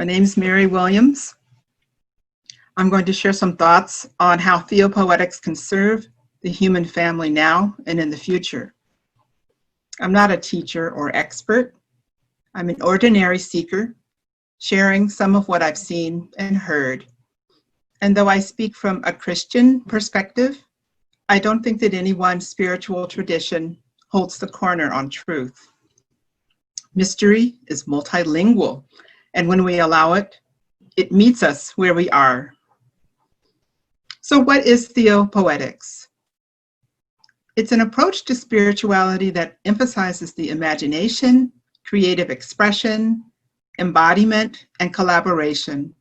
My name is Mary Williams. I'm going to share some thoughts on how theopoetics can serve the human family now and in the future. I'm not a teacher or expert. I'm an ordinary seeker, sharing some of what I've seen and heard. And though I speak from a Christian perspective, I don't think that any one spiritual tradition holds the corner on truth. Mystery is multilingual, and when we allow it, it meets us where we are. So what is theopoetics? It's an approach to spirituality that emphasizes the imagination, creative expression, embodiment, and collaboration.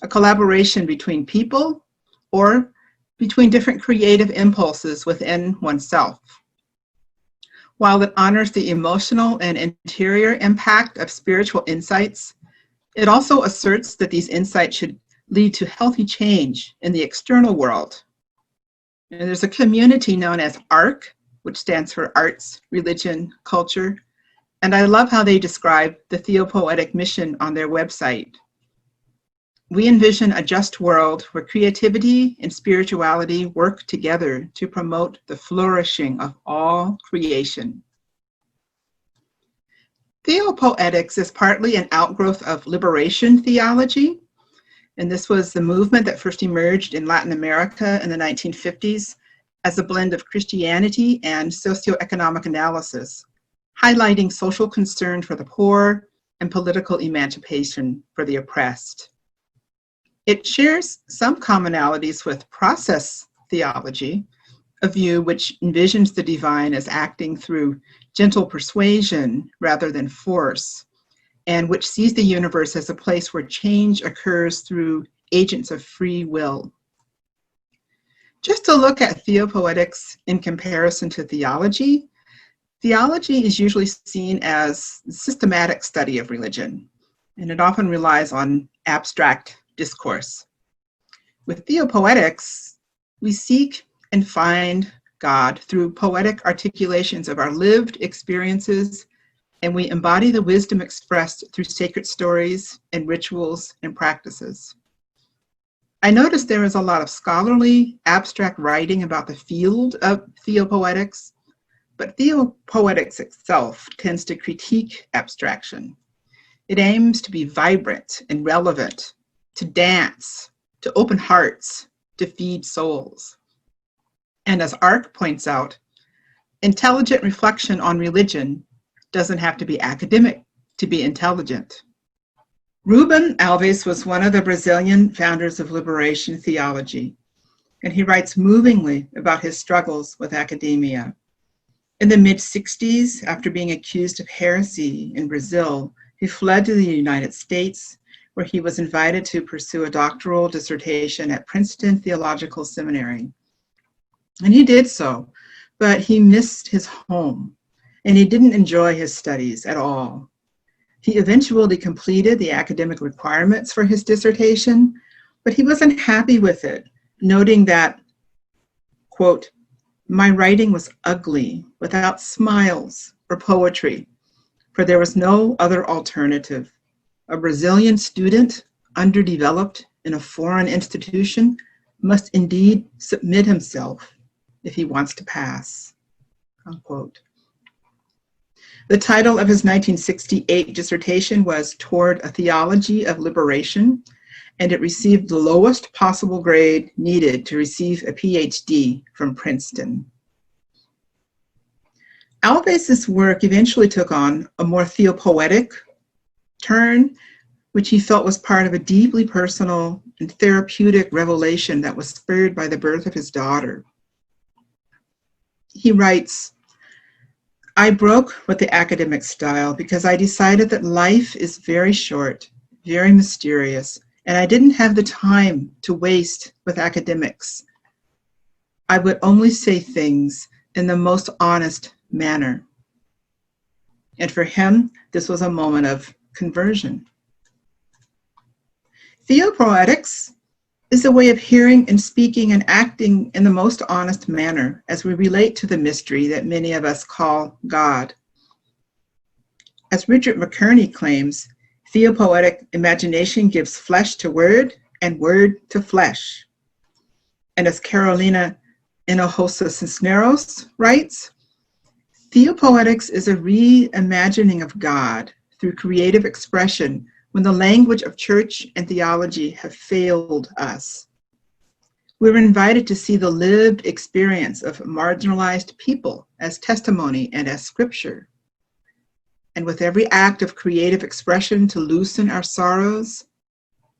A collaboration between people or between different creative impulses within oneself. While it honors the emotional and interior impact of spiritual insights, it also asserts that these insights should lead to healthy change in the external world. And there's a community known as ARC, which stands for Arts, Religion, Culture, and I love how they describe the theopoetic mission on their website. We envision a just world where creativity and spirituality work together to promote the flourishing of all creation. Theopoetics is partly an outgrowth of liberation theology, and this was the movement that first emerged in Latin America in the 1950s as a blend of Christianity and socioeconomic analysis, highlighting social concern for the poor and political emancipation for the oppressed. It shares some commonalities with process theology, a view which envisions the divine as acting through gentle persuasion rather than force, and which sees the universe as a place where change occurs through agents of free will. Just to look at theopoetics in comparison to theology, theology is usually seen as systematic study of religion, and it often relies on abstract discourse. With theopoetics, we seek and find God through poetic articulations of our lived experiences, and we embody the wisdom expressed through sacred stories and rituals and practices. I noticed there is a lot of scholarly, abstract writing about the field of theopoetics, but theopoetics itself tends to critique abstraction. It aims to be vibrant and relevant, to dance, to open hearts, to feed souls. And as Art points out, intelligent reflection on religion doesn't have to be academic to be intelligent. Rubem Alves was one of the Brazilian founders of liberation theology, and he writes movingly about his struggles with academia. In the mid-60s, after being accused of heresy in Brazil, he fled to the United States, where he was invited to pursue a doctoral dissertation at Princeton Theological Seminary. And he did so, but he missed his home, and he didn't enjoy his studies at all. He eventually completed the academic requirements for his dissertation, but he wasn't happy with it, noting that, quote, "My writing was ugly, without smiles or poetry, for there was no other alternative. A Brazilian student, underdeveloped in a foreign institution, must indeed submit himself if he wants to pass," unquote. The title of his 1968 dissertation was Toward a Theology of Liberation, and it received the lowest possible grade needed to receive a PhD from Princeton. Alves' work eventually took on a more theopoetic turn, which he felt was part of a deeply personal and therapeutic revelation that was spurred by the birth of his daughter. He writes, "I broke with the academic style because I decided that life is very short, very mysterious, and I didn't have the time to waste with academics. I would only say things in the most honest manner." And for him, this was a moment of conversion. Theopoetics is a way of hearing and speaking and acting in the most honest manner as we relate to the mystery that many of us call God. As Richard McKerney claims, Theopoetic imagination gives flesh to word and word to flesh. And as Carolina Hinojosa Cisneros writes, theopoetics is a reimagining of God through creative expression when the language of church and theology have failed us. We're invited to see the lived experience of marginalized people as testimony and as scripture. And with every act of creative expression to loosen our sorrows,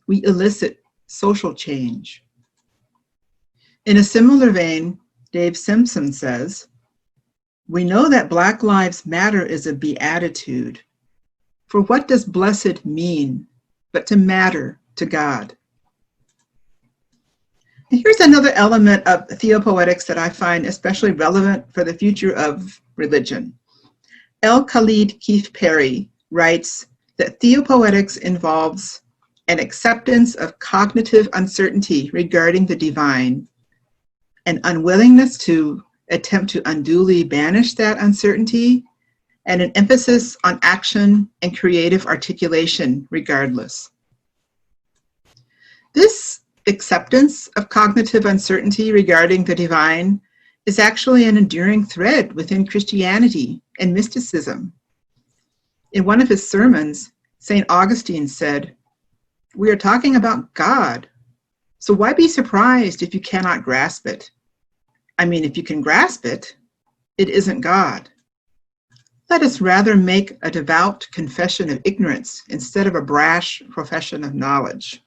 we elicit social change. In a similar vein, Dave Simpson says, "We know that Black Lives Matter is a beatitude. For what does blessed mean but to matter to God?" And here's another element of theopoetics that I find especially relevant for the future of religion. L. Khalid Keith Perry writes that theopoetics involves an acceptance of cognitive uncertainty regarding the divine, an unwillingness to attempt to unduly banish that uncertainty, and an emphasis on action and creative articulation regardless. This acceptance of cognitive uncertainty regarding the divine is actually an enduring thread within Christianity and mysticism. In one of his sermons, St. Augustine said, "We are talking about God, so why be surprised if you cannot grasp it? I mean, if you can grasp it, it isn't God. Let us rather make a devout confession of ignorance instead of a brash profession of knowledge."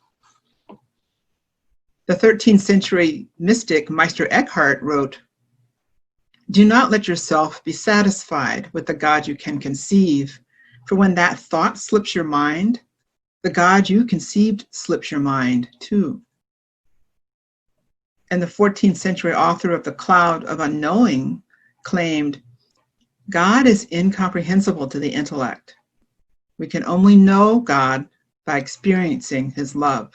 The 13th century mystic Meister Eckhart wrote, "Do not let yourself be satisfied with the God you can conceive, for when that thought slips your mind, the God you conceived slips your mind too." And the 14th century author of The Cloud of Unknowing claimed, "God is incomprehensible to the intellect. We can only know God by experiencing his love."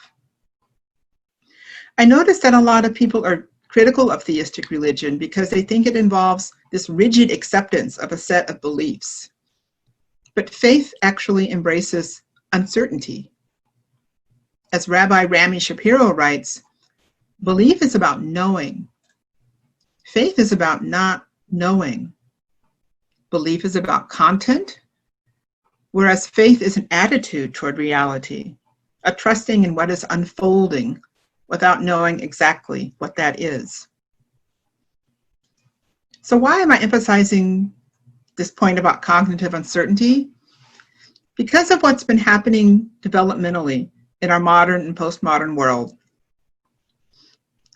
I notice that a lot of people are critical of theistic religion because they think it involves this rigid acceptance of a set of beliefs. But faith actually embraces uncertainty. As Rabbi Rami Shapiro writes, belief is about knowing. Faith is about not knowing. Belief is about content, whereas faith is an attitude toward reality, a trusting in what is unfolding without knowing exactly what that is. So why am I emphasizing this point about cognitive uncertainty? Because of what's been happening developmentally in our modern and postmodern world.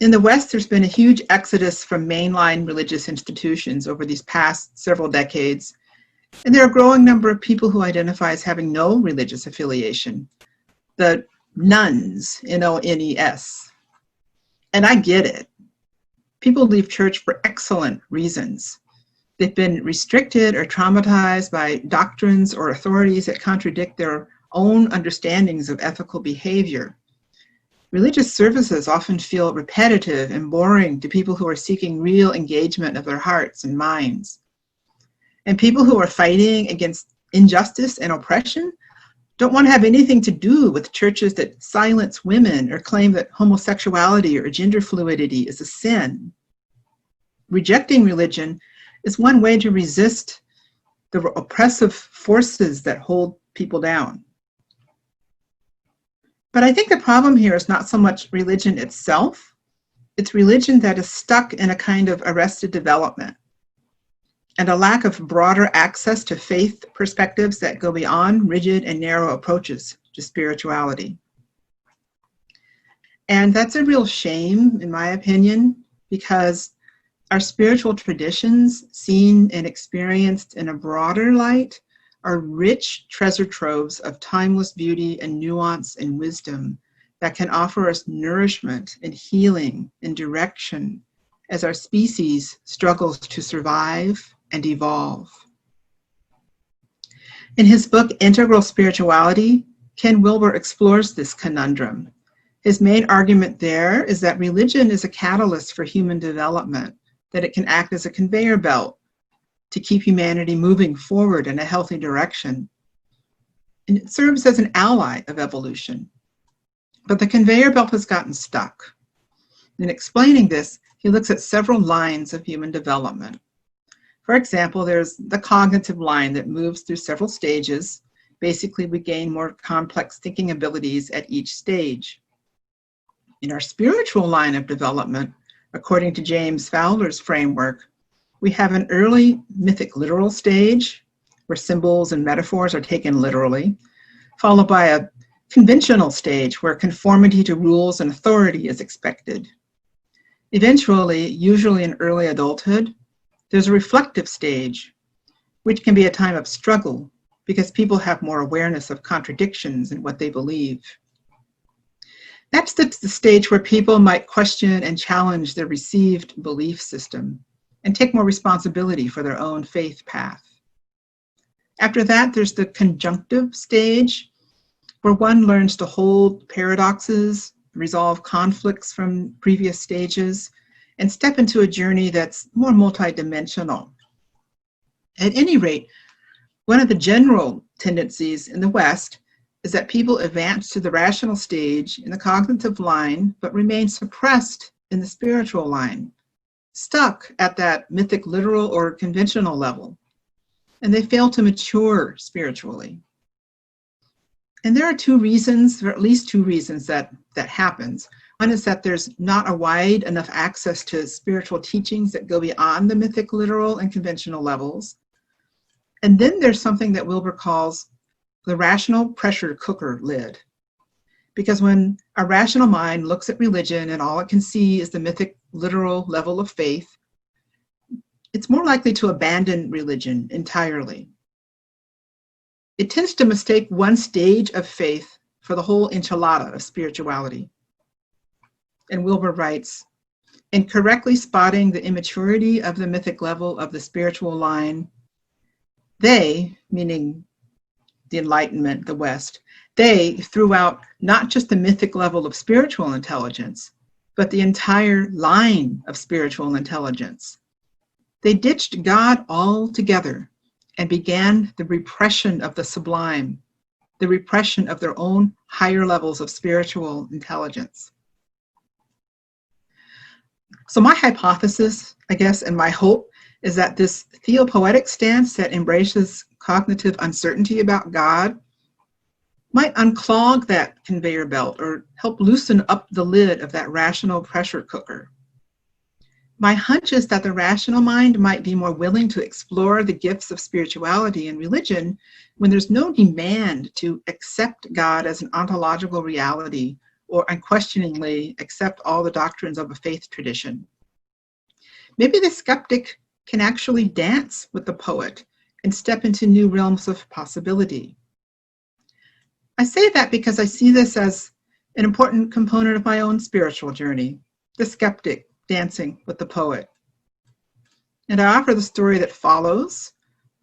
In the West, there's been a huge exodus from mainline religious institutions over these past several decades, and there are a growing number of people who identify as having no religious affiliation, the nuns, N-O-N-E-S. And I get it. People leave church for excellent reasons. They've been restricted or traumatized by doctrines or authorities that contradict their own understandings of ethical behavior. Religious services often feel repetitive and boring to people who are seeking real engagement of their hearts and minds. And people who are fighting against injustice and oppression don't want to have anything to do with churches that silence women or claim that homosexuality or gender fluidity is a sin. Rejecting religion is one way to resist the oppressive forces that hold people down. But I think the problem here is not so much religion itself, it's religion that is stuck in a kind of arrested development and a lack of broader access to faith perspectives that go beyond rigid and narrow approaches to spirituality. And that's a real shame, in my opinion, because our spiritual traditions, seen and experienced in a broader light, are rich treasure troves of timeless beauty and nuance and wisdom that can offer us nourishment and healing and direction as our species struggles to survive and evolve. In his book, Integral Spirituality, Ken Wilber explores this conundrum. His main argument there is that religion is a catalyst for human development, that it can act as a conveyor belt to keep humanity moving forward in a healthy direction. and it serves as an ally of evolution. But the conveyor belt has gotten stuck. In explaining this, he looks at several lines of human development. For example, there's the cognitive line that moves through several stages. Basically, we gain more complex thinking abilities at each stage. In our spiritual line of development, according to James Fowler's framework, we have an early mythic literal stage, where symbols and metaphors are taken literally, followed by a conventional stage where conformity to rules and authority is expected. Eventually, usually in early adulthood, there's a reflective stage, which can be a time of struggle because people have more awareness of contradictions in what they believe. That's the stage where people might question and challenge their received belief system and take more responsibility for their own faith path. After that, there's the conjunctive stage, where one learns to hold paradoxes, resolve conflicts from previous stages, and step into a journey that's more multidimensional. At any rate, one of the general tendencies in the West is that people advance to the rational stage in the cognitive line, but remain suppressed in the spiritual line, stuck at that mythic literal or conventional level, and they fail to mature spiritually. And there are two reasons, or at least two reasons that happens. One is that there's not a wide enough access to spiritual teachings that go beyond the mythic, literal, and conventional levels. And then there's something that Wilber calls the rational pressure cooker lid. Because when a rational mind looks at religion and all it can see is the mythic, literal level of faith, it's more likely to abandon religion entirely. It tends to mistake one stage of faith for the whole enchilada of spirituality. And Wilber writes, in correctly spotting the immaturity of the mythic level of the spiritual line, they, meaning the Enlightenment, the West, they threw out not just the mythic level of spiritual intelligence, but the entire line of spiritual intelligence. They ditched God altogether and began the repression of the sublime, the repression of their own higher levels of spiritual intelligence. So my hypothesis, I guess, and my hope is that this theopoetic stance that embraces cognitive uncertainty about God might unclog that conveyor belt or help loosen up the lid of that rational pressure cooker. My hunch is that the rational mind might be more willing to explore the gifts of spirituality and religion when there's no demand to accept God as an ontological reality or unquestioningly accept all the doctrines of a faith tradition. Maybe the skeptic can actually dance with the poet and step into new realms of possibility. I say that because I see this as an important component of my own spiritual journey, the skeptic dancing with the poet. And I offer the story that follows,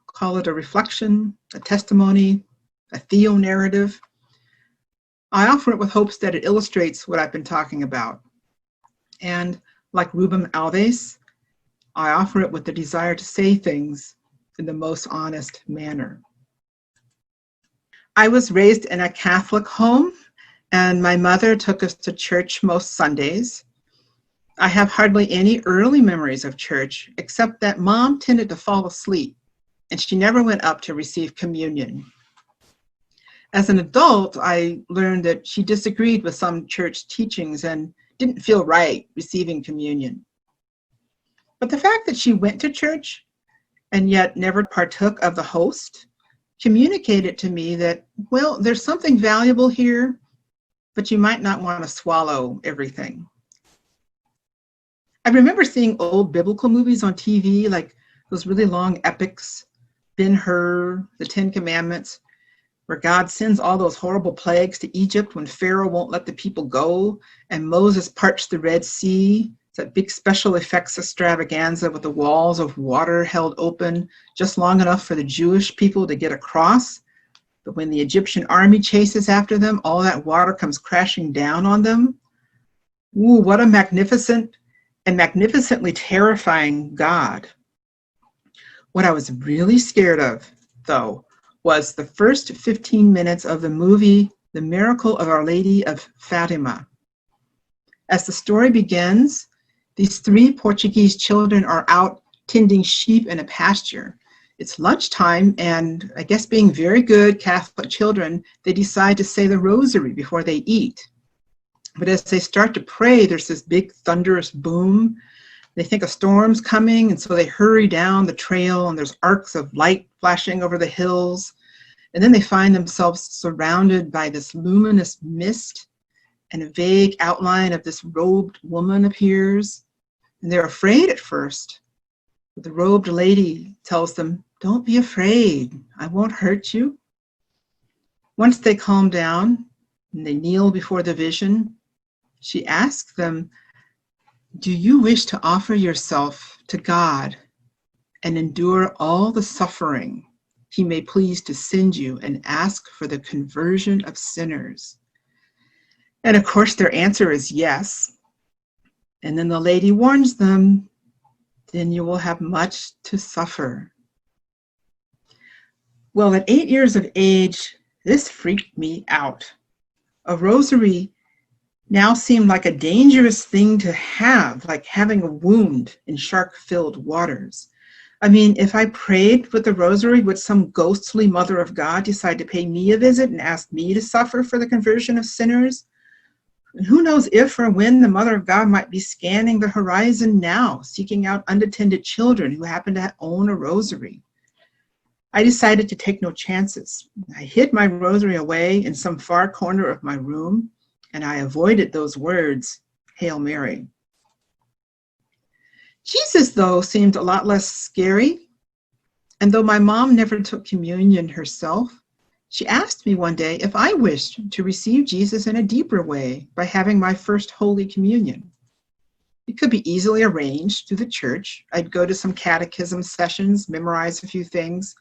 call it a reflection, a testimony, a theo-narrative. I offer it with hopes that it illustrates what I've been talking about. And like Rubem Alves, I offer it with the desire to say things in the most honest manner. I was raised in a Catholic home, and my mother took us to church most Sundays. I have hardly any early memories of church, except that Mom tended to fall asleep, and she never went up to receive communion. As an adult, I learned that she disagreed with some church teachings and didn't feel right receiving communion. But the fact that she went to church and yet never partook of the host communicated to me that, well, there's something valuable here, but you might not want to swallow everything. I remember seeing old biblical movies on TV, like those really long epics, Ben-Hur, the Ten Commandments, where God sends all those horrible plagues to Egypt when Pharaoh won't let the people go, and Moses parts the Red Sea. It's that big special effects extravaganza with the walls of water held open just long enough for the Jewish people to get across. But when the Egyptian army chases after them, all that water comes crashing down on them. Ooh, what a magnificent and magnificently terrifying God. What I was really scared of, though, was the first 15 minutes of the movie, The Miracle of Our Lady of Fatima. As the story begins, these 3 Portuguese children are out tending sheep in a pasture. It's lunchtime, and I guess being very good Catholic children, they decide to say the rosary before they eat. But as they start to pray, there's this big thunderous boom. They think a storm's coming, and so they hurry down the trail, and there's arcs of light flashing over the hills. And then they find themselves surrounded by this luminous mist, and a vague outline of this robed woman appears. And they're afraid at first. But the robed lady tells them, "Don't be afraid. I won't hurt you." Once they calm down and they kneel before the vision, she asks them, "Do you wish to offer yourself to God and endure all the suffering He may please to send you, and ask for the conversion of sinners?" And of course their answer is yes. And then the lady warns them, "Then you will have much to suffer." Well, at 8 years of age, this freaked me out. A rosary now seemed like a dangerous thing to have, like having a wound in shark-filled waters. I mean, if I prayed with the rosary, would some ghostly mother of God decide to pay me a visit and ask me to suffer for the conversion of sinners? And who knows if or when the mother of God might be scanning the horizon now, seeking out unattended children who happen to own a rosary. I decided to take no chances. I hid my rosary away in some far corner of my room, and I avoided those words, "Hail Mary." Jesus, though, seemed a lot less scary. And though my mom never took communion herself, she asked me one day if I wished to receive Jesus in a deeper way by having my first Holy Communion. It could be easily arranged through the church. I'd go to some catechism sessions, memorize a few things,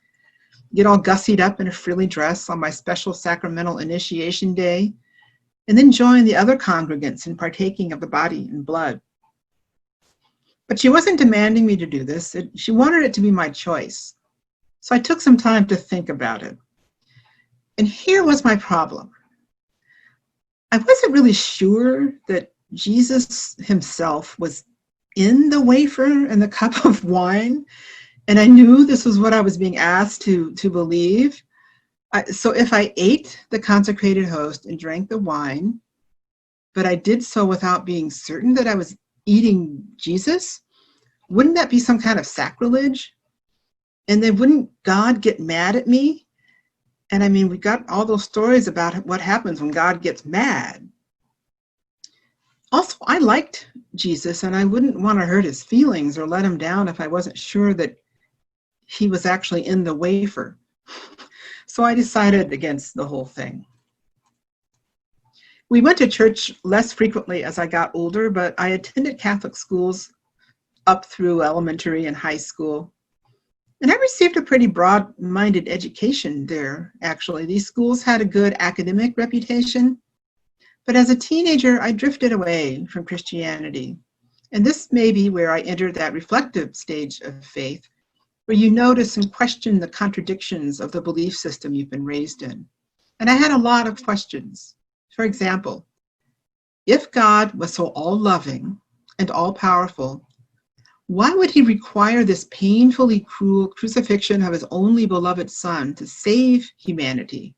get all gussied up in a frilly dress on my special sacramental initiation day, and then join the other congregants in partaking of the body and blood. But she wasn't demanding me to do this. She wanted it to be my choice. So I took some time to think about it. And here was my problem. I wasn't really sure that Jesus himself was in the wafer and the cup of wine. And I knew this was what I was being asked to believe. So if I ate the consecrated host and drank the wine, but I did so without being certain that I was eating Jesus, wouldn't that be some kind of sacrilege? And then wouldn't God get mad at me? And I mean, we got all those stories about what happens when God gets mad. Also, I liked Jesus, and I wouldn't want to hurt his feelings or let him down if I wasn't sure that he was actually in the wafer. So I decided against the whole thing. We went to church less frequently as I got older, but I attended Catholic schools up through elementary and high school. And I received a pretty broad-minded education there, actually. These schools had a good academic reputation. But as a teenager, I drifted away from Christianity. And this may be where I entered that reflective stage of faith, where you notice and question the contradictions of the belief system you've been raised in. And I had a lot of questions. For example, if God was so all-loving and all-powerful, why would he require this painfully cruel crucifixion of his only beloved son to save humanity?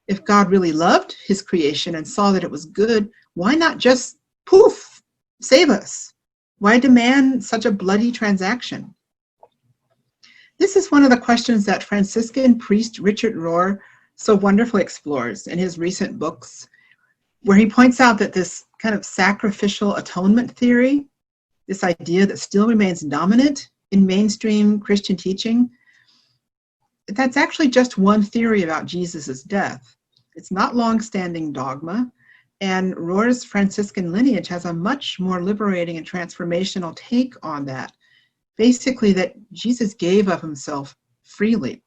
If God really loved his creation and saw that it was good, why not just, poof, save us? Why demand such a bloody transaction? This is one of the questions that Franciscan priest Richard Rohr so wonderfully explores in his recent books, where he points out that this kind of sacrificial atonement theory, this idea that still remains dominant in mainstream Christian teaching, that's actually just one theory about Jesus's death. It's not long-standing dogma, and Rohr's Franciscan lineage has a much more liberating and transformational take on that. Basically, that Jesus gave of himself freely.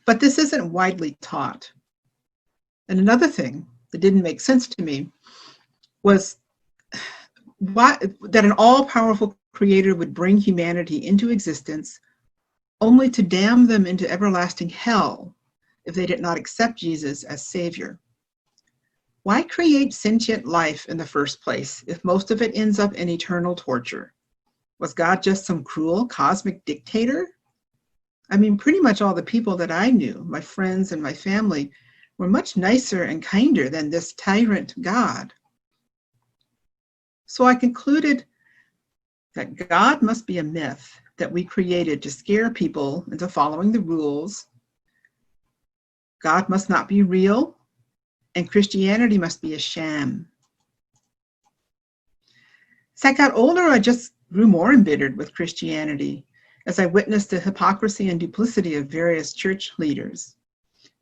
But this isn't widely taught. And another thing that didn't make sense to me was that an all-powerful creator would bring humanity into existence only to damn them into everlasting hell if they did not accept Jesus as Savior. Why create sentient life in the first place if most of it ends up in eternal torture? Was God just some cruel cosmic dictator? I mean, pretty much all the people that I knew, my friends and my family, were much nicer and kinder than this tyrant God. So I concluded that God must be a myth that we created to scare people into following the rules. God must not be real, and Christianity must be a sham. As I got older, I just grew more embittered with Christianity as I witnessed the hypocrisy and duplicity of various church leaders.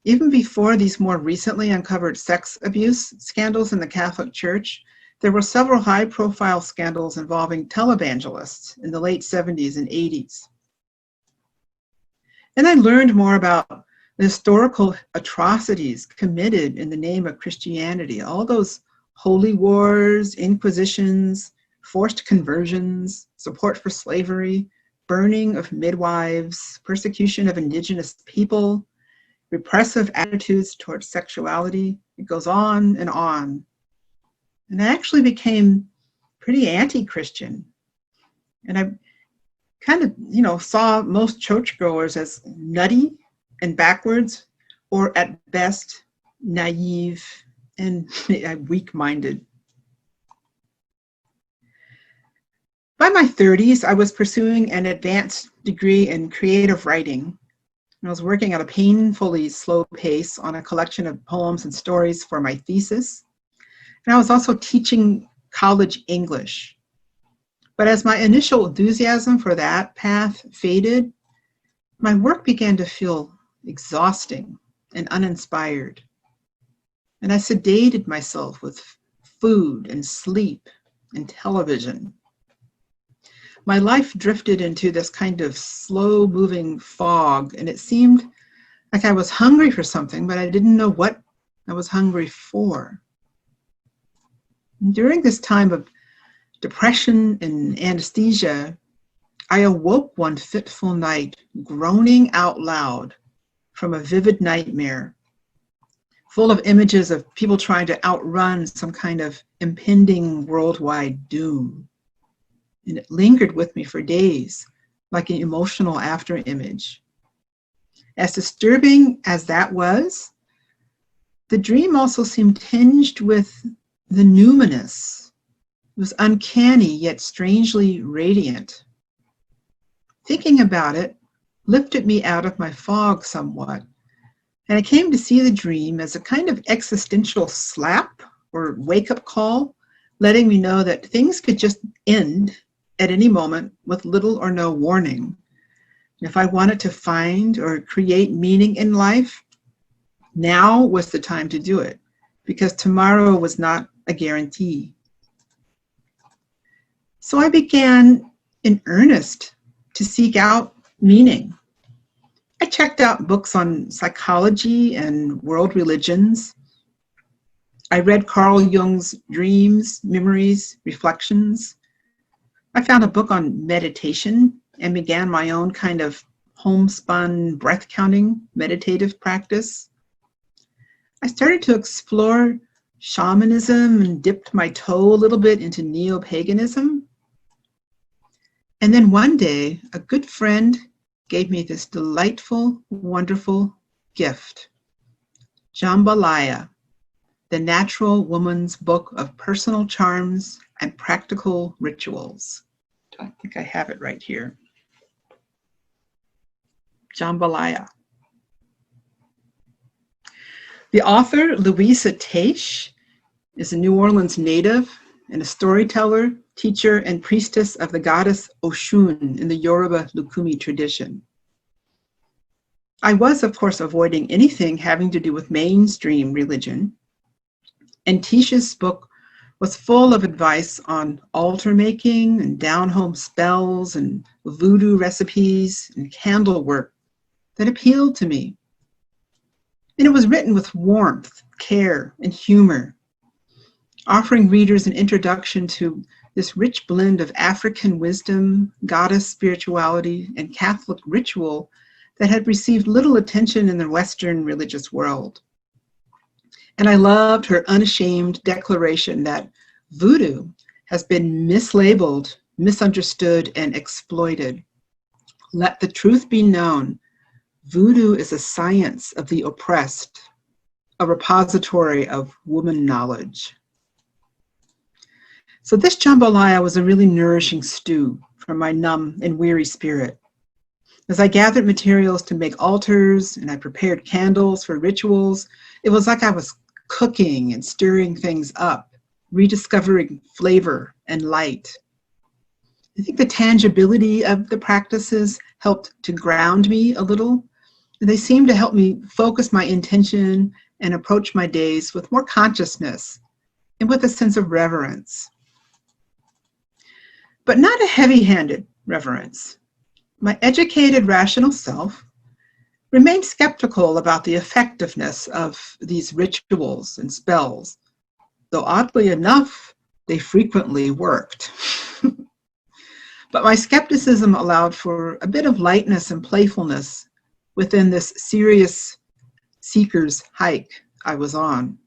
Even before these more recently uncovered sex abuse scandals in the Catholic Church, there were several high-profile scandals involving televangelists in the late 70s and 80s. And I learned more about the historical atrocities committed in the name of Christianity, all those holy wars, inquisitions, forced conversions, support for slavery, burning of midwives, persecution of indigenous people, repressive attitudes towards sexuality. It goes on. And I actually became pretty anti-Christian. And I kind of, saw most churchgoers as nutty and backwards, or at best, naive and weak-minded. By my 30s, I was pursuing an advanced degree in creative writing. I was working at a painfully slow pace on a collection of poems and stories for my thesis. And I was also teaching college English. But as my initial enthusiasm for that path faded, my work began to feel exhausting and uninspired. And I sedated myself with food and sleep and television. My life drifted into this kind of slow-moving fog, and it seemed like I was hungry for something, but I didn't know what I was hungry for. And during this time of depression and anesthesia, I awoke one fitful night, groaning out loud from a vivid nightmare, full of images of people trying to outrun some kind of impending worldwide doom. And it lingered with me for days, like an emotional afterimage. As disturbing as that was, the dream also seemed tinged with the luminous. It was uncanny, yet strangely radiant. Thinking about it lifted me out of my fog somewhat, and I came to see the dream as a kind of existential slap or wake-up call, letting me know that things could just end at any moment with little or no warning. If I wanted to find or create meaning in life, now was the time to do it, because tomorrow was not a guarantee. So I began in earnest to seek out meaning. I checked out books on psychology and world religions. I read Carl Jung's Dreams, Memories, Reflections. I found a book on meditation and began my own kind of homespun breath counting meditative practice. I started to explore shamanism and dipped my toe a little bit into neo-paganism. And then one day, a good friend gave me this delightful, wonderful gift, Jambalaya, the Natural Woman's Book of Personal Charms and Practical Rituals. I think I have it right here. Jambalaya. The author, Louisa Taish, is a New Orleans native and a storyteller, teacher, and priestess of the goddess Oshun in the Yoruba Lukumi tradition. I was, of course, avoiding anything having to do with mainstream religion, and Taish's book was full of advice on altar making and down-home spells and voodoo recipes and candle work that appealed to me. And it was written with warmth, care, and humor, offering readers an introduction to this rich blend of African wisdom, goddess spirituality, and Catholic ritual that had received little attention in the Western religious world. And I loved her unashamed declaration that voodoo has been mislabeled, misunderstood, and exploited. Let the truth be known. Voodoo is a science of the oppressed, a repository of woman knowledge. So this jambalaya was a really nourishing stew for my numb and weary spirit. As I gathered materials to make altars and I prepared candles for rituals, it was like I was cooking and stirring things up, rediscovering flavor and light. I think the tangibility of the practices helped to ground me a little. They seemed to help me focus my intention and approach my days with more consciousness and with a sense of reverence. But not a heavy-handed reverence. My educated, rational self remained skeptical about the effectiveness of these rituals and spells, though oddly enough, they frequently worked. But my skepticism allowed for a bit of lightness and playfulness within this serious seeker's hike I was on.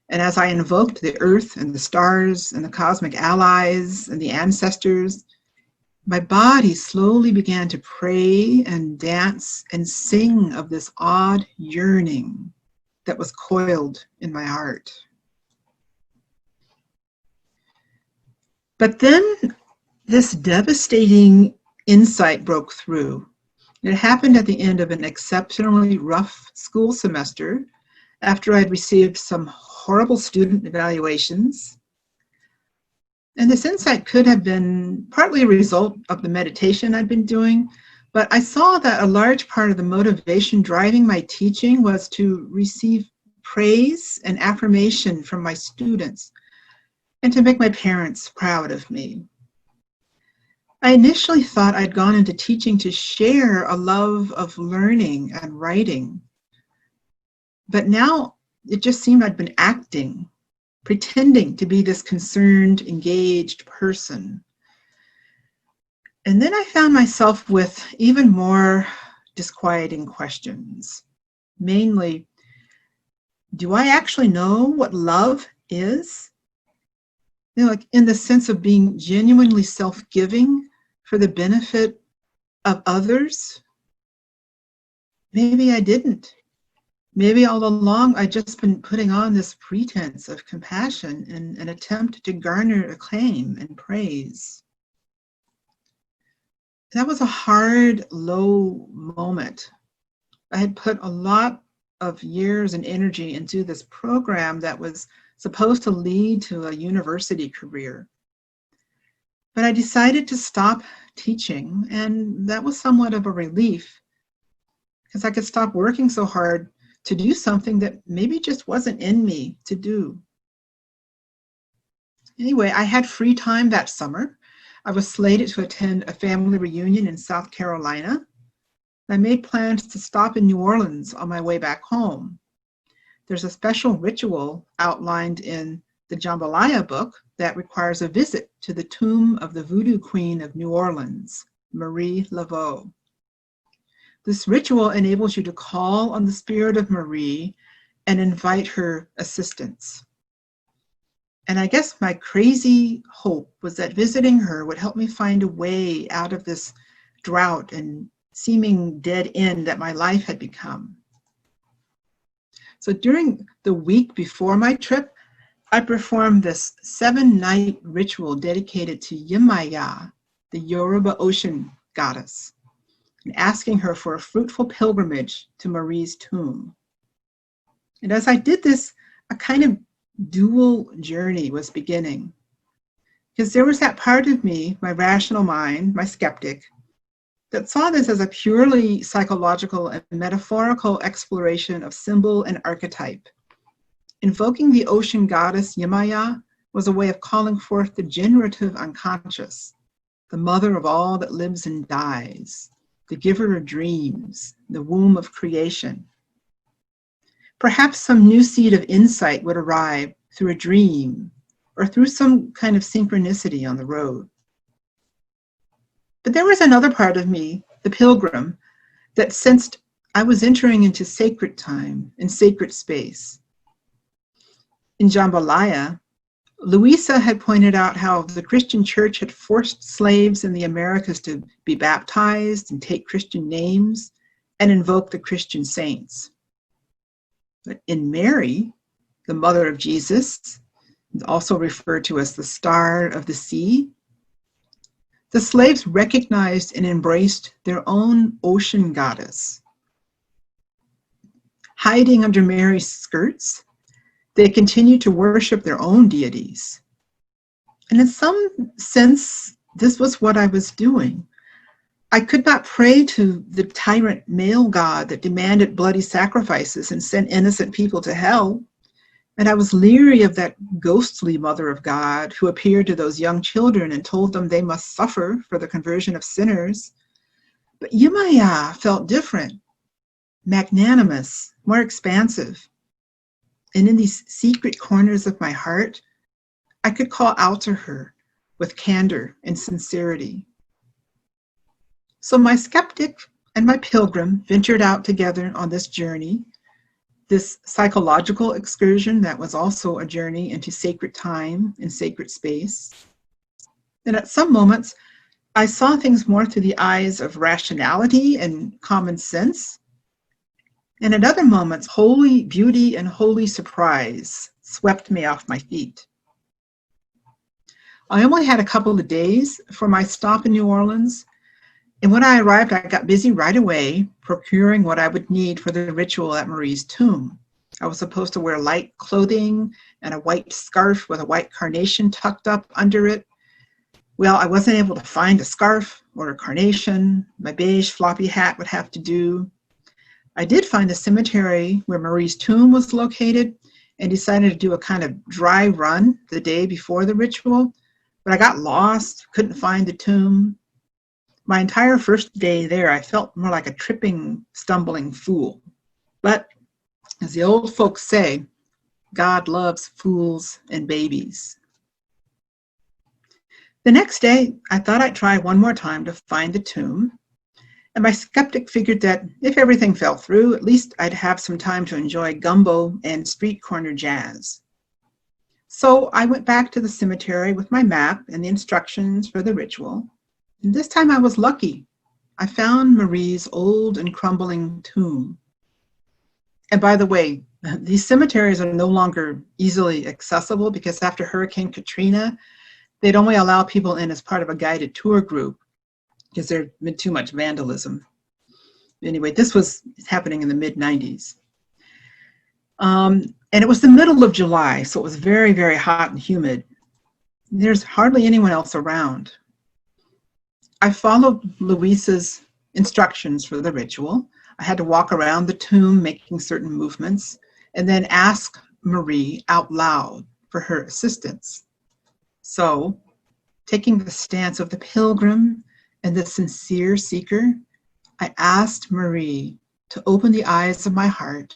And as I invoked the earth and the stars and the cosmic allies and the ancestors, my body slowly began to pray and dance and sing of this odd yearning that was coiled in my heart. But then this devastating insight broke through. It happened at the end of an exceptionally rough school semester after I'd received some horrible student evaluations. And this insight could have been partly a result of the meditation I'd been doing, but I saw that a large part of the motivation driving my teaching was to receive praise and affirmation from my students and to make my parents proud of me. I initially thought I'd gone into teaching to share a love of learning and writing, but now it just seemed I'd been acting, pretending to be this concerned, engaged person. And then I found myself with even more disquieting questions. Mainly, do I actually know what love is? You know, like in the sense of being genuinely self-giving for the benefit of others? Maybe I didn't. Maybe all along I'd just been putting on this pretense of compassion in an attempt to garner acclaim and praise. That was a hard, low moment. I had put a lot of years and energy into this program that was supposed to lead to a university career. But I decided to stop teaching, and that was somewhat of a relief because I could stop working so hard to do something that maybe just wasn't in me to do. Anyway, I had free time that summer. I was slated to attend a family reunion in South Carolina. I made plans to stop in New Orleans on my way back home. There's a special ritual outlined in the Jambalaya book that requires a visit to the tomb of the Voodoo Queen of New Orleans, Marie Laveau. This ritual enables you to call on the spirit of Marie and invite her assistance. And I guess my crazy hope was that visiting her would help me find a way out of this drought and seeming dead end that my life had become. So during the week before my trip, I performed this 7-night ritual dedicated to Yemaya, the Yoruba ocean goddess, and asking her for a fruitful pilgrimage to Marie's tomb. And as I did this, a kind of dual journey was beginning. Because there was that part of me, my rational mind, my skeptic, that saw this as a purely psychological and metaphorical exploration of symbol and archetype. Invoking the ocean goddess Yemaya was a way of calling forth the generative unconscious, the mother of all that lives and dies, the giver of dreams, the womb of creation. Perhaps some new seed of insight would arrive through a dream, or through some kind of synchronicity on the road. But there was another part of me, the pilgrim, that sensed I was entering into sacred time and sacred space. In Jambalaya, Louisa had pointed out how the Christian church had forced slaves in the Americas to be baptized and take Christian names and invoke the Christian saints. But in Mary, the mother of Jesus, also referred to as the star of the sea, the slaves recognized and embraced their own ocean goddess. Hiding under Mary's skirts, they continued to worship their own deities. And in some sense, this was what I was doing. I could not pray to the tyrant male god that demanded bloody sacrifices and sent innocent people to hell. And I was leery of that ghostly mother of God who appeared to those young children and told them they must suffer for the conversion of sinners. But Yemaya felt different, magnanimous, more expansive. And in these secret corners of my heart, I could call out to her with candor and sincerity. So my skeptic and my pilgrim ventured out together on this journey, this psychological excursion that was also a journey into sacred time and sacred space. And at some moments, I saw things more through the eyes of rationality and common sense. And at other moments, holy beauty and holy surprise swept me off my feet. I only had a couple of days for my stop in New Orleans. And when I arrived, I got busy right away procuring what I would need for the ritual at Marie's tomb. I was supposed to wear light clothing and a white scarf with a white carnation tucked up under it. Well, I wasn't able to find a scarf or a carnation. My beige floppy hat would have to do. I did find the cemetery where Marie's tomb was located and decided to do a kind of dry run the day before the ritual, but I got lost, couldn't find the tomb. My entire first day there, I felt more like a tripping, stumbling fool. But as the old folks say, God loves fools and babies. The next day, I thought I'd try one more time to find the tomb. And my skeptic figured that if everything fell through, at least I'd have some time to enjoy gumbo and street corner jazz. So I went back to the cemetery with my map and the instructions for the ritual. And this time I was lucky. I found Marie's old and crumbling tomb. And by the way, these cemeteries are no longer easily accessible because after Hurricane Katrina, they'd only allow people in as part of a guided tour group because there'd been too much vandalism. Anyway, this was happening in the mid-90s. And it was the middle of July, so it was very, very hot and humid. There's hardly anyone else around. I followed Louisa's instructions for the ritual. I had to walk around the tomb making certain movements and then ask Marie out loud for her assistance. So, taking the stance of the pilgrim and the sincere seeker, I asked Marie to open the eyes of my heart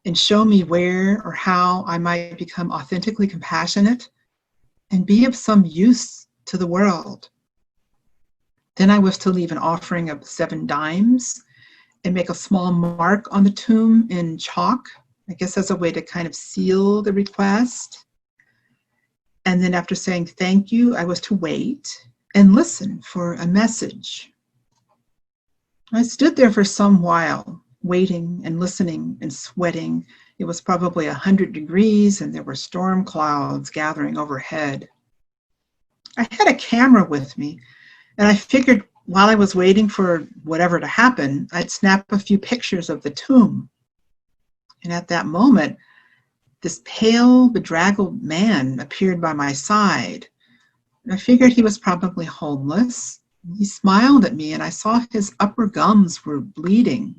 and show me where or how I might become authentically compassionate and be of some use to the world. Then I was to leave an offering of 7 dimes and make a small mark on the tomb in chalk, I guess as a way to kind of seal the request. And then after saying thank you, I was to wait and listen for a message. I stood there for some while, waiting and listening and sweating. It was probably 100 degrees and there were storm clouds gathering overhead. I had a camera with me, and I figured while I was waiting for whatever to happen, I'd snap a few pictures of the tomb. And at that moment, this pale, bedraggled man appeared by my side. I figured he was probably homeless. He smiled at me, and I saw his upper gums were bleeding.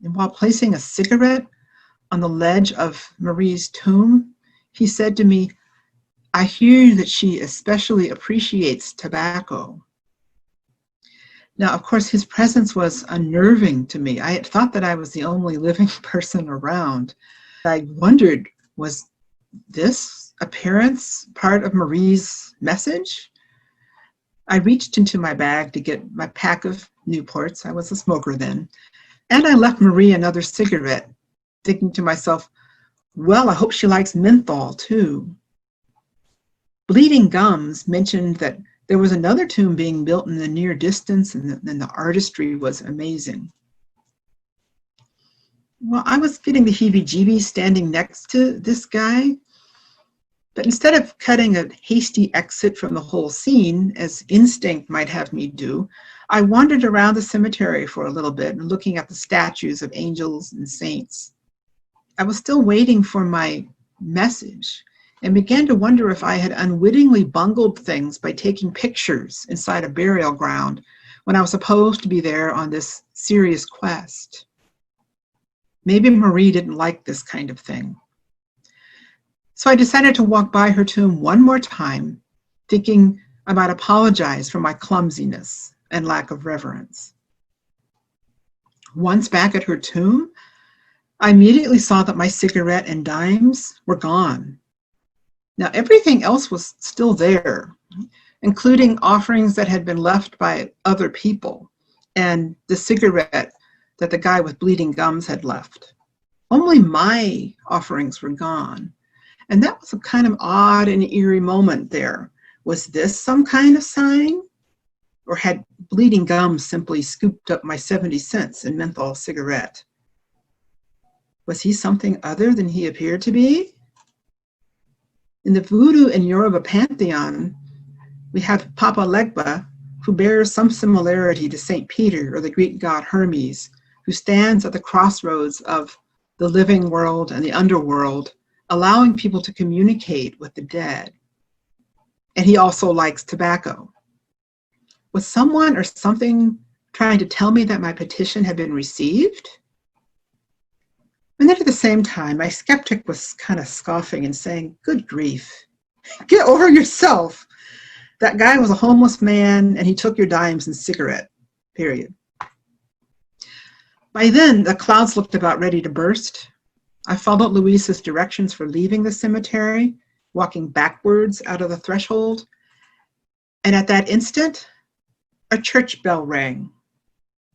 And while placing a cigarette on the ledge of Marie's tomb, he said to me, "I hear that she especially appreciates tobacco." Now, of course, his presence was unnerving to me. I had thought that I was the only living person around. I wondered, was this appearance part of Marie's message? I reached into my bag to get my pack of Newports. I was a smoker then. And I left Marie another cigarette, thinking to myself, well, I hope she likes menthol too. Bleeding Gums mentioned that there was another tomb being built in the near distance, and the artistry was amazing. Well, I was getting the heebie-jeebies standing next to this guy, but instead of cutting a hasty exit from the whole scene, as instinct might have me do, I wandered around the cemetery for a little bit and looking at the statues of angels and saints. I was still waiting for my message and began to wonder if I had unwittingly bungled things by taking pictures inside a burial ground when I was supposed to be there on this serious quest. Maybe Marie didn't like this kind of thing. So I decided to walk by her tomb one more time, thinking I might apologize for my clumsiness and lack of reverence. Once back at her tomb, I immediately saw that my cigarette and dimes were gone. Now, everything else was still there, including offerings that had been left by other people and the cigarette that the guy with bleeding gums had left. Only my offerings were gone. And that was a kind of odd and eerie moment there. Was this some kind of sign? Or had bleeding gums simply scooped up my 70 cents in menthol cigarette? Was he something other than he appeared to be? In the Voodoo and Yoruba pantheon, we have Papa Legba, who bears some similarity to St. Peter or the Greek god Hermes, who stands at the crossroads of the living world and the underworld, allowing people to communicate with the dead. And he also likes tobacco. Was someone or something trying to tell me that my petition had been received? And then at the same time, my skeptic was kind of scoffing and saying, good grief, get over yourself. That guy was a homeless man and he took your dimes and cigarette, period. By then, the clouds looked about ready to burst. I followed Luis's directions for leaving the cemetery, walking backwards out of the threshold. And at that instant, a church bell rang.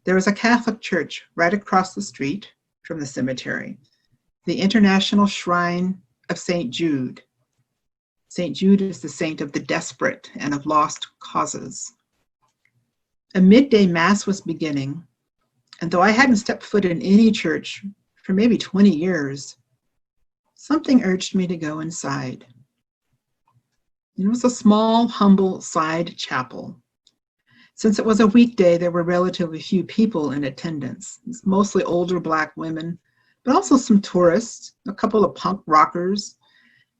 There was a Catholic church right across the street from the cemetery, the International Shrine of St. Jude. St. Jude is the saint of the desperate and of lost causes. A midday mass was beginning, and though I hadn't stepped foot in any church for maybe 20 years, something urged me to go inside. It was a small, humble side chapel. Since it was a weekday, there were relatively few people in attendance. It's mostly older Black women, but also some tourists, a couple of punk rockers,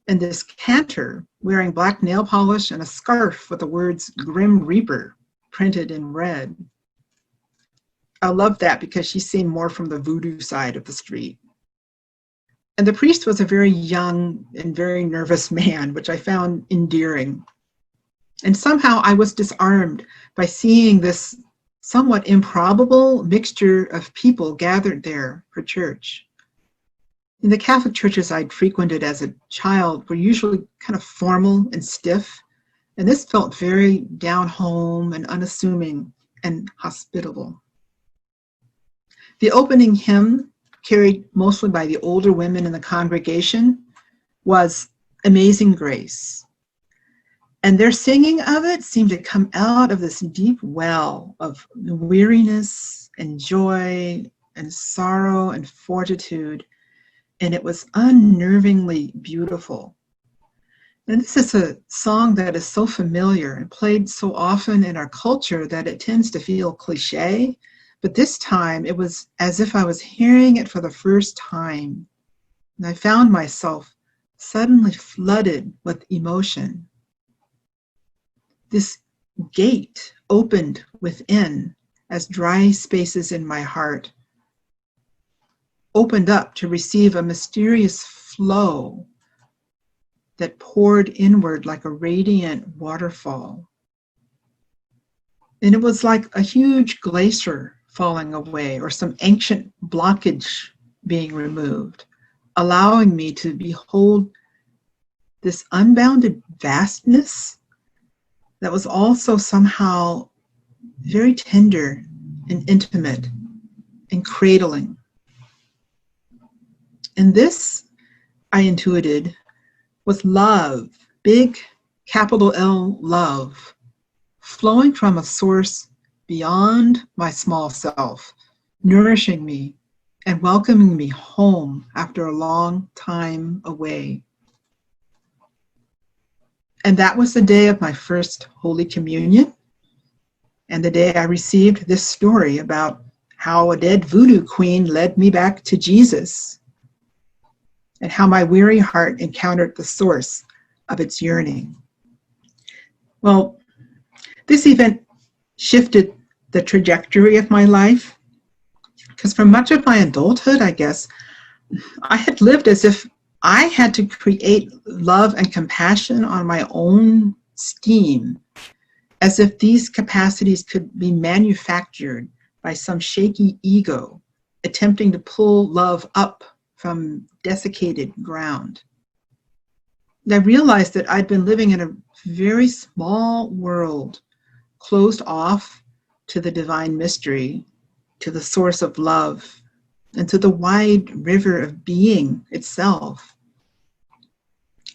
and this cantor wearing black nail polish and a scarf with the words Grim Reaper printed in red. I loved that because she seemed more from the voodoo side of the street. And the priest was a very young and very nervous man, which I found endearing. And somehow I was disarmed by seeing this somewhat improbable mixture of people gathered there for church. In the Catholic churches I'd frequented as a child were usually kind of formal and stiff, and this felt very down home and unassuming and hospitable. The opening hymn, carried mostly by the older women in the congregation, was Amazing Grace. And their singing of it seemed to come out of this deep well of weariness and joy and sorrow and fortitude. And it was unnervingly beautiful. And this is a song that is so familiar and played so often in our culture that it tends to feel cliche. But this time it was as if I was hearing it for the first time. And I found myself suddenly flooded with emotion. This gate opened within as dry spaces in my heart opened up to receive a mysterious flow that poured inward like a radiant waterfall. And it was like a huge glacier falling away or some ancient blockage being removed, allowing me to behold this unbounded vastness that was also somehow very tender and intimate and cradling. And this, I intuited, was love, big capital L love, flowing from a source beyond my small self, nourishing me and welcoming me home after a long time away. And that was the day of my first Holy Communion, and the day I received this story about how a dead voodoo queen led me back to Jesus, and how my weary heart encountered the source of its yearning. Well, this event shifted the trajectory of my life, because for much of my adulthood, I guess, I had lived as if I had to create love and compassion on my own steam, as if these capacities could be manufactured by some shaky ego attempting to pull love up from desiccated ground. And I realized that I'd been living in a very small world, closed off to the divine mystery, to the source of love, and to the wide river of being itself.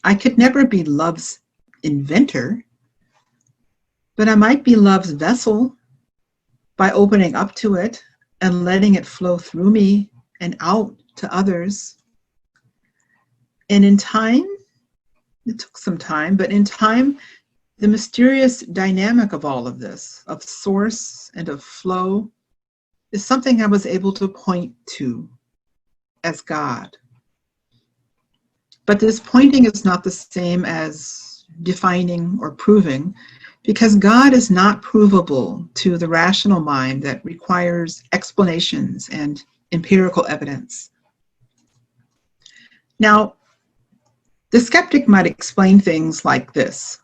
I could never be love's inventor, but I might be love's vessel by opening up to it and letting it flow through me and out to others. And in time, it took some time, but in time, the mysterious dynamic of all of this, of source and of flow, is something I was able to point to as God. But this pointing is not the same as defining or proving, because God is not provable to the rational mind that requires explanations and empirical evidence. Now, the skeptic might explain things like this.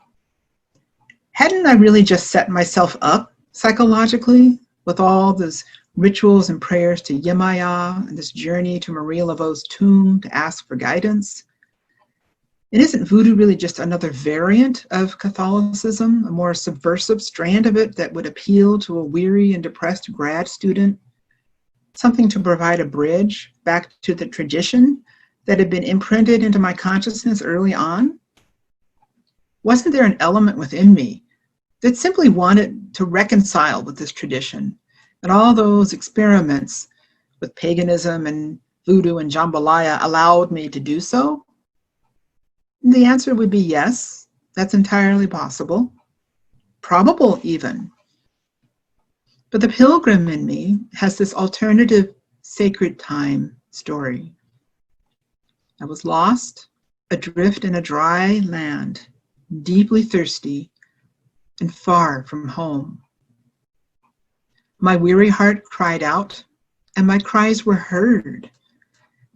Hadn't I really just set myself up psychologically with all those rituals and prayers to Yemaya and this journey to Maria Laveau's tomb to ask for guidance? And isn't voodoo really just another variant of Catholicism, a more subversive strand of it that would appeal to a weary and depressed grad student? Something to provide a bridge back to the tradition that had been imprinted into my consciousness early on? Wasn't there an element within me that simply wanted to reconcile with this tradition and all those experiments with paganism and voodoo and jambalaya allowed me to do so? And the answer would be yes, that's entirely possible, probable even. But the pilgrim in me has this alternative sacred time story. I was lost, adrift in a dry land, deeply thirsty and far from home. My weary heart cried out, and my cries were heard.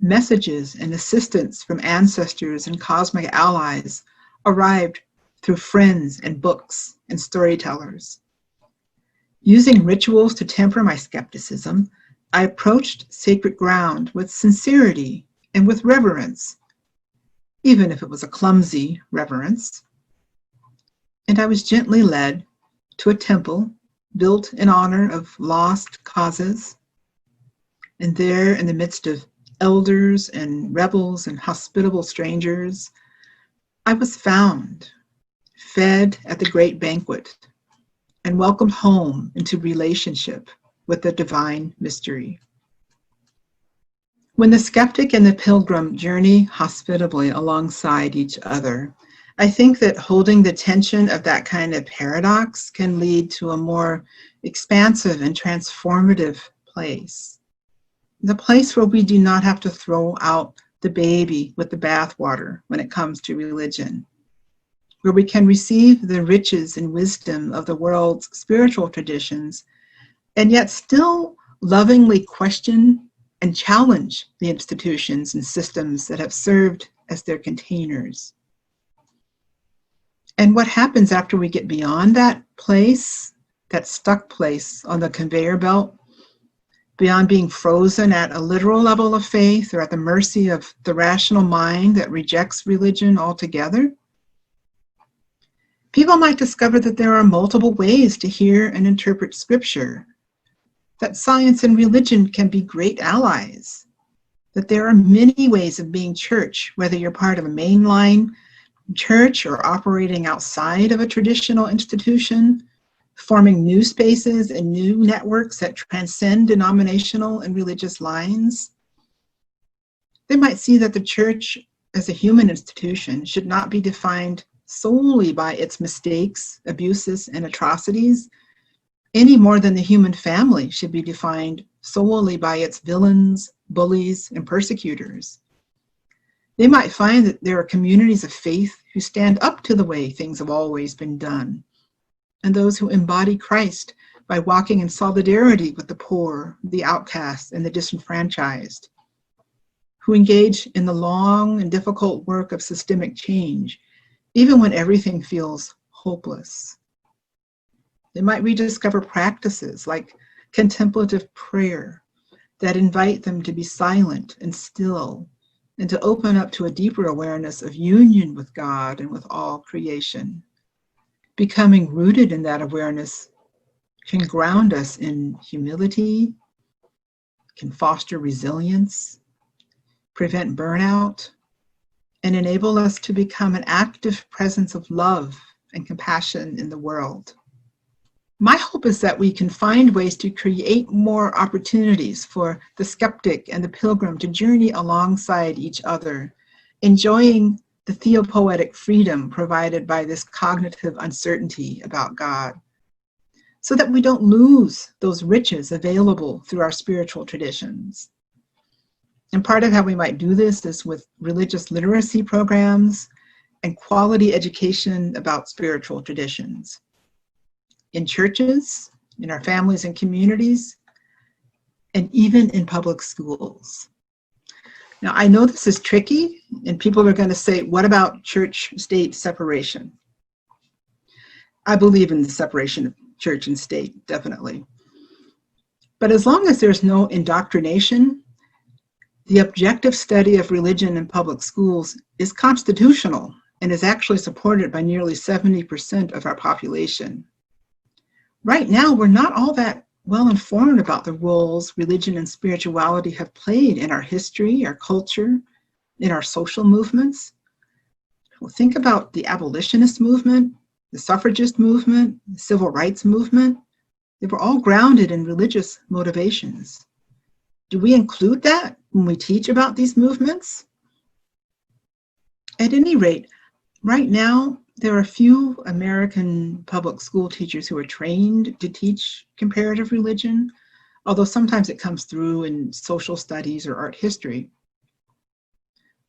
Messages and assistance from ancestors and cosmic allies arrived through friends and books and storytellers. Using rituals to temper my skepticism, I approached sacred ground with sincerity and with reverence, even if it was a clumsy reverence. And I was gently led to a temple built in honor of lost causes. And there, in the midst of elders and rebels and hospitable strangers, I was found, fed at the great banquet, and welcomed home into relationship with the divine mystery. When the skeptic and the pilgrim journey hospitably alongside each other, I think that holding the tension of that kind of paradox can lead to a more expansive and transformative place. The place where we do not have to throw out the baby with the bathwater when it comes to religion, where we can receive the riches and wisdom of the world's spiritual traditions, and yet still lovingly question and challenge the institutions and systems that have served as their containers. And what happens after we get beyond that place, that stuck place on the conveyor belt, beyond being frozen at a literal level of faith or at the mercy of the rational mind that rejects religion altogether? People might discover that there are multiple ways to hear and interpret Scripture, that science and religion can be great allies, that there are many ways of being church, whether you're part of a mainline church or operating outside of a traditional institution, forming new spaces and new networks that transcend denominational and religious lines. They might see that the church as a human institution should not be defined solely by its mistakes, abuses, and atrocities, any more than the human family should be defined solely by its villains, bullies, and persecutors. They might find that there are communities of faith who stand up to the way things have always been done, and those who embody Christ by walking in solidarity with the poor, the outcast, and the disenfranchised, who engage in the long and difficult work of systemic change, even when everything feels hopeless. They might rediscover practices like contemplative prayer that invite them to be silent and still, and to open up to a deeper awareness of union with God and with all creation. Becoming rooted in that awareness can ground us in humility, can foster resilience, prevent burnout, and enable us to become an active presence of love and compassion in the world. My hope is that we can find ways to create more opportunities for the skeptic and the pilgrim to journey alongside each other, enjoying the theopoetic freedom provided by this cognitive uncertainty about God, so that we don't lose those riches available through our spiritual traditions. And part of how we might do this is with religious literacy programs and quality education about spiritual traditions. In churches, in our families and communities, and even in public schools. Now, I know this is tricky, and people are going to say, what about church-state separation? I believe in the separation of church and state, definitely. But as long as there's no indoctrination, the objective study of religion in public schools is constitutional and is actually supported by nearly 70% of our population. Right now, we're not all that well informed about the roles religion and spirituality have played in our history, our culture, in our social movements. Well, think about the abolitionist movement, the suffragist movement, the civil rights movement. They were all grounded in religious motivations. Do we include that when we teach about these movements? At any rate, right now, there are few American public school teachers who are trained to teach comparative religion, although sometimes it comes through in social studies or art history.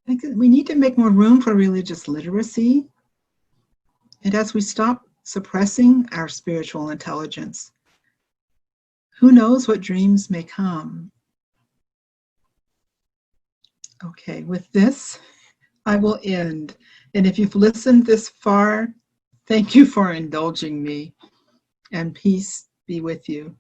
I think we need to make more room for religious literacy. And as we stop suppressing our spiritual intelligence, who knows what dreams may come? Okay, with this, I will end. And if you've listened this far, thank you for indulging me, and peace be with you.